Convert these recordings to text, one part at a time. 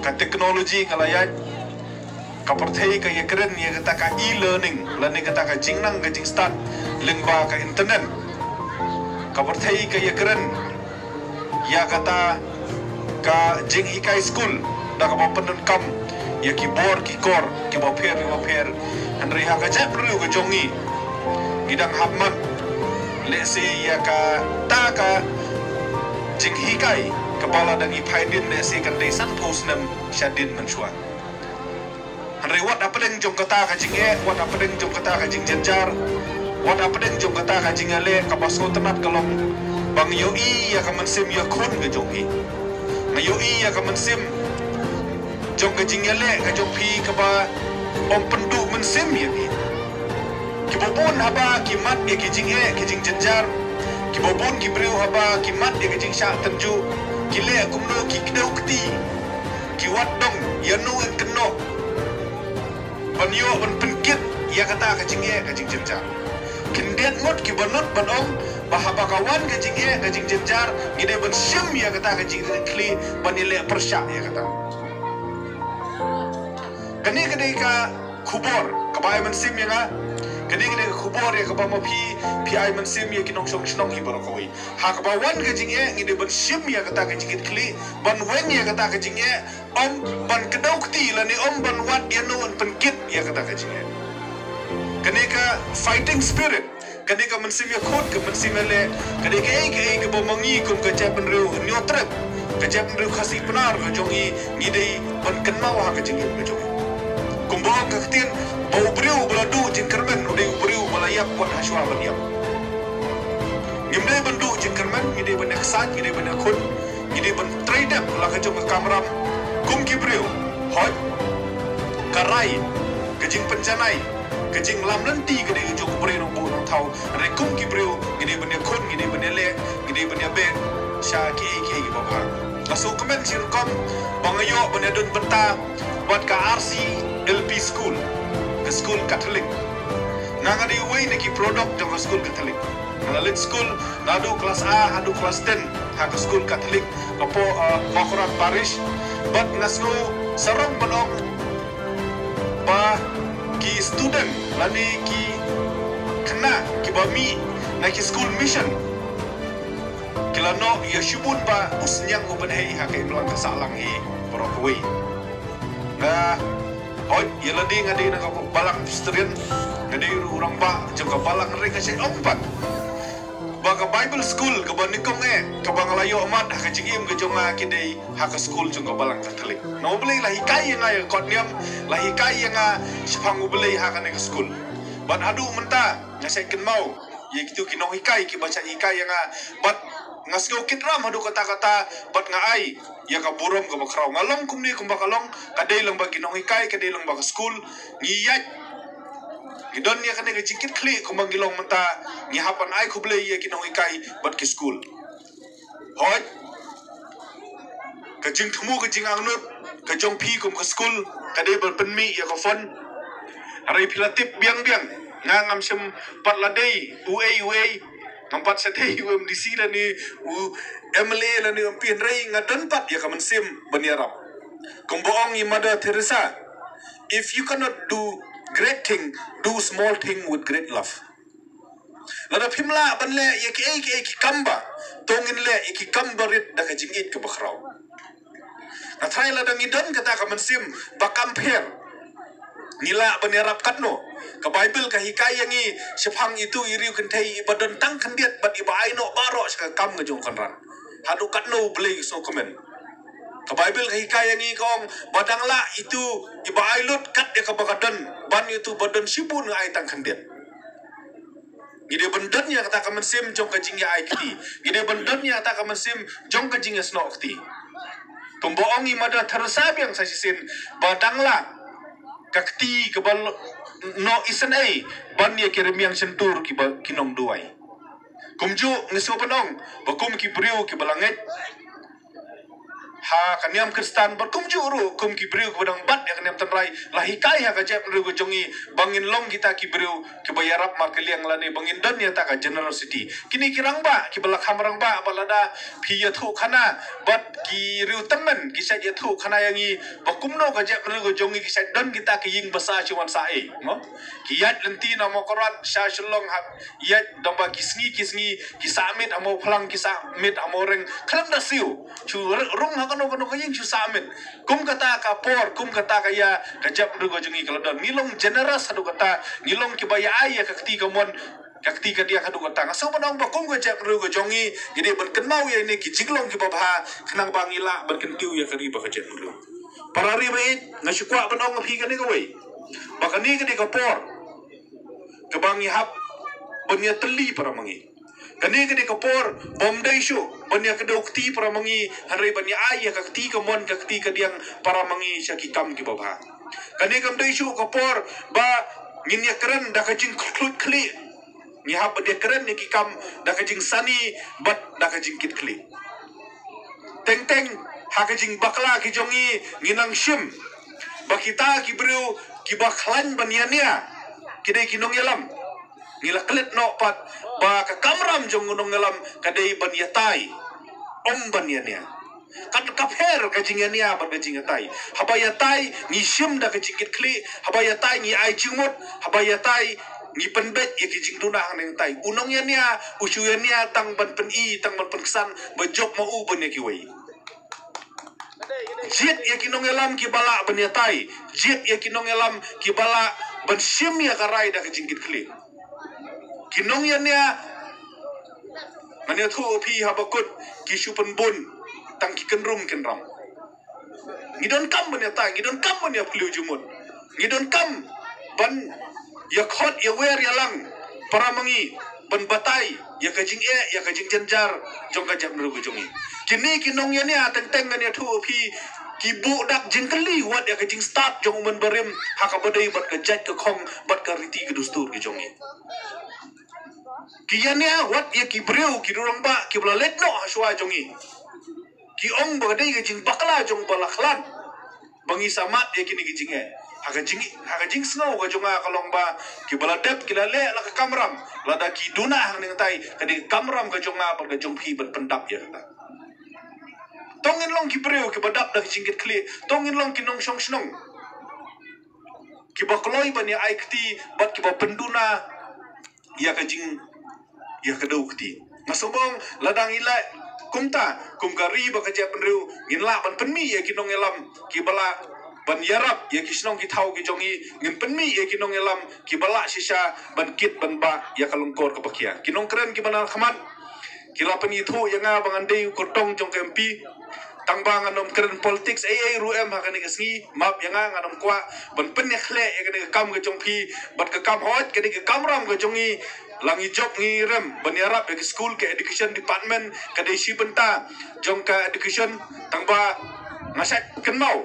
ka teknologi kalayat ka perthei ka ye keren ye kata ka e-learning kata ka jingnang ka jing start lingba ka internet ka perthei ka ye keren ya kata ka jing hikai school da ka penun kam ya ki bor ki kor ki ba pher Henry ha ka jap ru ka jongi gidang hamman le se ya ka ta ka jing hikai kepala dan ipaidin le se kan desan posnam syadin mensuat Henry wat apa deng jong kata ka jing wat apa deng jong kata ka jing jenjar wat apa deng jong kata ka jing ale ka baso tenat kalong bang yoi ya ka mensim ya kun ka jongi yoi ya ka mensim jong ka jing ale ka jong pi ka ba om pendu mensim ya ki kibobon haba kimat ya ki jing jenjar kibobon kibriu haba kimat ya ki jing syak tenju kile kumno ki kidau kti kiwat dong ya nu en keno banyo ban penkit ya kata ka jing jenjar kindiat ngot ki banut banong bahaba kawan ka jing jenjar ngide ban sim ya kata ka jing kli banile persyak ya kata kani ka kubor kabai mensim ya nga kani kubor ya kaba pi ai mensim ya kinong snong hi barokoi ha kaba wan ka jing ngide ban sim ya kata ka jing kli ban wen ya kata ka jing om ban kedau kti lani om ban wat ya no penkit ya kata ka jing kani ka fighting spirit kani ka mensim ya khot ka mensim le kani ka ba mangi kum ka japan ru nyotrep ka japan ru khasi penar ka jongi ngide ban kenau ha ka jing ka jongi kumbang kaktin bau beriu beladu jin kermen udah beriu balayak buat haswa baniam ngimde bandu jin kermen ngide banyak sat ngide banyak khun ngide ban trade up la ka jong kamram kum ki beriu hot karai kejing penjanai kejing lam nanti gede jong beriu bu nang thau re kum ki beriu ngide banyak khun ngide banyak le ngide banyak ben sha ki baba lasu komen sirkom bangayo banadun benta buat ka RC LP school ke school Catholic nangadi way neki produk jong school Catholic ngalalit school nadu kelas A hadu kelas 10 ha ke school Catholic apo makorat parish but ngasno sarong banok ba ki student lani ki kena ki bami na ki school mission kilano ya shubun ba usnyang ubenhei ha ke melang kasalang hi borokoi na oi yeladi ngadi na ka balang historian ngadi urang ba jong ka balang re ka sei ompat ba ka bible school ka banikong ka banglayo amat ka jingim ka jonga kidei ha ka school jong ka balang Catholic no beli lahi kai nga ya kodniam lahi kai nga sipang beli ha ka ka school ban adu menta nga sei ken mau ye kitu kinong hikai ki baca hikai nga bat ngasgo kitram hadu kata-kata bat nga ai ya ka burom ka bakraw ngalong kumni kumbakalong kadai lang ba ginong hikai kadai lang ba ka school ngiyat gidon ya kane jingkit kli kumbang gilong menta ngihapan ai kuble ya ginong hikai bat ki school hot ka jing thumu ka jing angnut ka jong pi kum ka school kadai bar penmi ya ka fon arai pilatip biang ngam sem patladei ue nampat sedih UMDC dan ni MLA dan ni Pian Rai ngadan pat ya kamen sim baniarap kumboong ni Mother Teresa if you cannot do great thing do small thing with great love lada pimla banle ya ki kamba tongin le ki kambarit da ka jingit ka bakraw na try la dang idon kata kamen sim bakamper nila baniarap katno ka Bible ka hikaya ngi sipang itu iriu kentai badan tang kandiat bat iba aino baro ska kam ngajong kanran hadu katno beli so komen ka Bible ka hikaya ngi kong badang la itu iba ailut kat ya ka bakadan ban itu badan sibun ai tang kandiat gide bendannya kata kamen sim jong ka jingya ai kiti gide bendannya kata kamen sim jong ka jingya sno kiti kumboongi Mother Teresa biang sasisin badang la kakti kebal no isan ai ban ya kirim yang sentur kinong duai kumju ngeso panong bakum ki priu ki balanget ha kaniam Kristan berkum juru kum kibriu kudang bat ya kaniam tenrai lahi kai ha kajep ru jongi bangin long kita kibriu kibayarap makeliang lani bangin don ya ta ka generosity kini kirang ba kibalak hamrang ba balada phi ya thu khana bat ki riu temen ki sa ya thu khana yangi bakum no kajep ru jongi ki sa don kita ki ying basa chuan sa e no ki yat lenti na mo korat sha shlong ha yat damba kisngi ki samit amo phlang ki samit amo reng khalang da siu chu rung ha kano kaying chu samit kum kata ka por kum kata ka ya kajap ru jongi kalau don ngilong generous adu kata ngilong ki baya ai ya kakti kamon kakti ka dia kadu kata ngaso banong bakum ka jap ru jongi jadi berken mau ya ini ki jiglong ki babha khnang bangila berken tiu ya kari ba ka jap ru parari ba it ngasukwa banong phi ka ni ka wei bakani ka ni ka por ka bangi hap banya teli para mangi kani kani kapor bomdai shu banya kedokti para mangi hari banya ayah kakti kamon kakti kadiang para mangi syaki kam ki babha kani kam dai shu kapor ba nginya keren da kajing klut kli ni hab dia keren ni ki kam da kajing sani bat da kajing kit kli teng teng ha kajing bakla ki jongi nginang shim bakita ki bru ki bakhlan banyania kidai kinong yalam ngila klet no pat ba ka kamram jong ngunong ngalam kadai ban yatai om ban yania kat kapher ka jingania ban ka jingatai haba yatai ni shim da ka jingit kli haba yatai ni ai jingmot haba yatai ni penbet ya ki jingduna hang tai unong yania usu yania tang ban pen i tang ban pensan bejok mau ban ya ki wei jit ya ki nong elam ki bala ban yatai jit ya ki nong elam ki bala ban shim ya karai da ka jingit kli kinong yan niya manya thu phi habakut kisu penbun tang kikenrum kenram ngidon kam manya ta ngidon kam manya plu jumut ngidon kam ban ya khot ya wer ya lang para mangi ban batai ya kajing ya kajing jenjar jong kajap nuru jongi kini kinong yan niya teng teng manya thu phi kibu dak jengkeli wat ya kajing start jong men berim hakabadai bat kajat ke khong bat kariti ke dustur ke jongi kiyania wat ya ki breu ki durang ba ki bla letno haswa jongi ki ong ba dai jing bakla jong balakhlan bangi samat ya kini jing haga jing snow ga jonga kalong ba ki bala dep ki la le la ka kamram la da ki duna hang ning tai kadi kamram ga jonga ba ga jong phi ban pendap ya kata tongin long ki breu ki badap da jingit kli tongin long ki nong shong snong ki bakloi ban ya aikti bat ki ba penduna ya ka jing ya kedukti masubong ladang ila kumta kum gari ba kaja penru nginla ban penmi ya kinong elam ki bala ban yarap ya kisnong ki thau ki jongi ngin penmi ya kinong elam ki bala sisa ban kit ban ba ya kalungkor ka pakia kinong keren ki banal khamat ki la peni thu ya nga bangan dei kotong jong kempi tangbang anom keren politics ai ru em ha kani kasngi map ya nga anom kwa ban pen ya khle ya kani kam ga jong phi bat ka kam hot kani ka kamram ga jongi langi job ngi rem banyarap ke school ke education department ke desi benta jong ka education tangba ngasak kenmau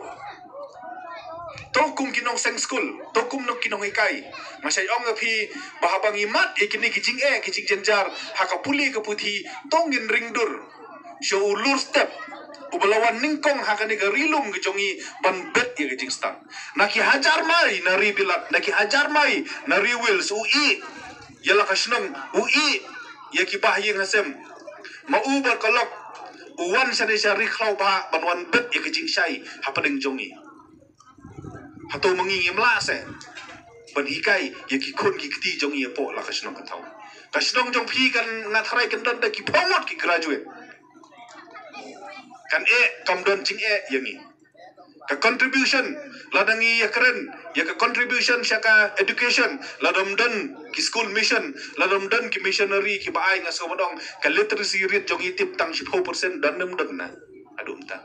tokum kinong seng school tokum no kinong ikai ngasai ong phi bahabang imat ikini kijing kijing jenjar hakapuli kaputhi tongin ringdur show ulur step ubalawan ningkong hakani ka rilum gejongi ban bet ya kijing stan naki hajar mai nari bilat naki hajar mai nari wheels ui yala kasnong ui ya ki bahyeng hasem mau berkolok uwan sane syari khlau ba banwan bet ya kijing syai hapadeng jongi hato mengingim la se ban hikai ya ki khun ki kti jongi po la kasnong ka thau kasnong jong phi kan ngatharai kan dan da ki phomot ki graduate kan kamdon jing yangi ka contribution ladangi ya keren ya ka contribution syaka education ladom dan ki school mission ladom dan ki missionary ki baai ngaso bodong ka literacy rate jongi tip tang 10% dan nem na adum ta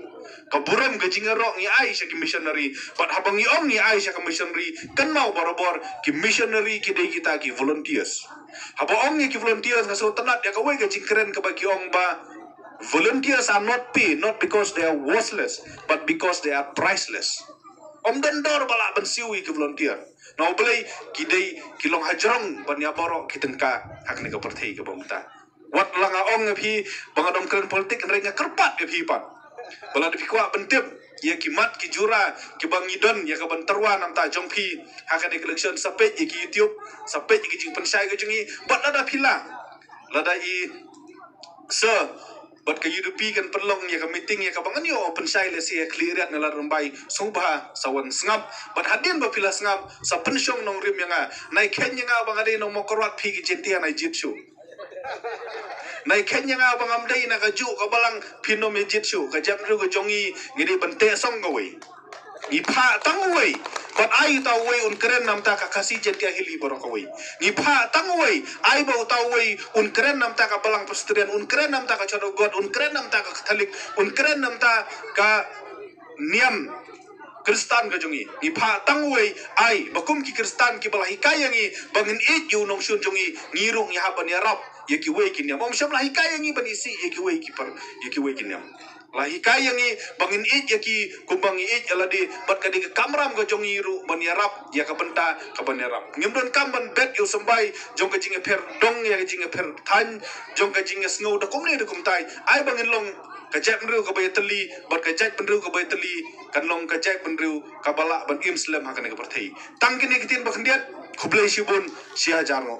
ka buram ga jingero ngi ai syaki missionary but habang iom ngi ai syaka missionary kan mau barobor ki missionary ki dei kita ki volunteers habang ngi ki volunteers ngaso tanat ya ka we ga jing keren ka bagi ong ba volunteers are not paid not because they are worthless but because they are priceless om dendor bala ban siwi ke volunteer no boleh kidai kilong hajrong ban ya borok kitengka hakne ka perthai ke bomta wat langa ong phi bangadom keren politik renga kerpat ke phi pat bala de pikwa bentip ya kimat ki jura ki bangidon ya ka bantarwa nam ta jongpi haka de collection sapet ya ki YouTube sapet ya ki jing pensai ka jungi bat lada pila lada i bat ka yudupi kan perlong ya ka meeting ya ka bangan yo pensai le si clearat na larum bai subha sawan sngap bat hadin ba pila sngap sa pensyong nong rim yang nai ken yang bangade nong mokorwat pi ki jentia nai jitsu nai ken yang bangam dai na ka ju ka balang pino me jitsu ka jam ru ka jongi ngidi bante song ka wei ni pha tang wei bat ai ta wei un keren nam ta ka kasi jentia hili borok ka wei ni pha tang wei ai ba ta wei un keren nam ta ka balang pestrian un keren nam ta ka chodo god un keren nam ta ka catholic un keren nam ta ka niam Kristan ka jongi ni pha tang wei ai bakum ki Kristan ki bala hikayangi bangin it yu nong shun jongi ngirung ya haban ya rap ye ki wei kinyam om syam la hikayangi ban isi ye ki wei ki par ye ki wei kinyam la hikayangi bangin it ye ki kumbangi it ala di bat ka di kamram ka jongi ru ban ya rap ya ka benta ka ban ya rap ngimdon kam ban bet yu sambai jong ka jinge per dong ya jinge per than jong ka jinge snow da kumne da kumtai ai bangin long kajak penriu ka bay teli bat kajak penriu ka bay teli kan long kajak penriu ka bala ban im slam hakane ka perthai tang kini kitin bakhndiat khublai shibun sia jarno